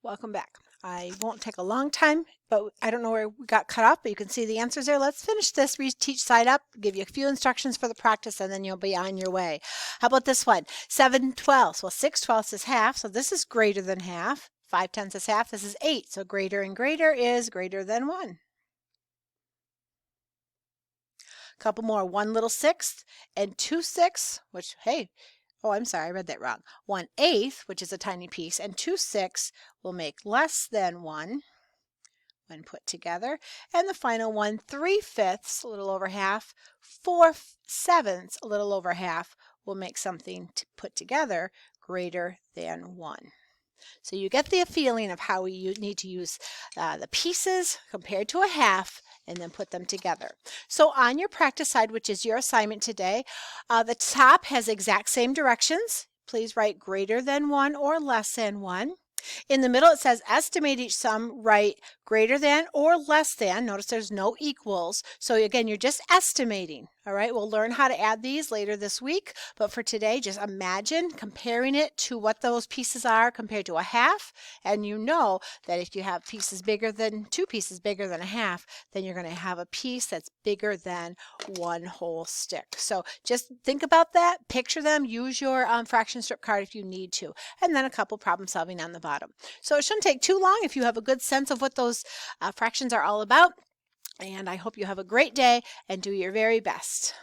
Welcome back. I won't take a long time, but I don't know where we got cut off, but you can see the answers there. Let's finish this, reteach side up, give you a few instructions for the practice, and then you'll be on your way. How about this one? 7/12. Well, 6/12 is half, so this is greater than half. 5/10 is half, this is 8, so greater and greater is greater than 1. A couple more, 1/6 and 2/6, which, hey, oh, I'm sorry, I read that wrong. 1/8, which is a tiny piece, and 2/6 will make less than 1 when put together. And the final one, 3/5, a little over half, 4/7, a little over half, will make something to put together greater than 1. So you get the feeling of how we need to use the pieces compared to a half and then put them together. So on your practice side, which is your assignment today, the top has exact same directions. Please write greater than 1 or less than 1. In the middle, it says estimate each sum, write greater than or less than. Notice there's no equals. So again, you're just estimating. All right, we'll learn how to add these later this week. But for today, just imagine comparing it to what those pieces are compared to a half. And you know that if you have pieces bigger than, two pieces bigger than a half, then you're going to have a piece that's bigger than one whole stick. So just think about that, picture them, use your fraction strip card if you need to, and then a couple problem solving on the bottom. So it shouldn't take too long if you have a good sense of what those fractions are all about. And I hope you have a great day and do your very best.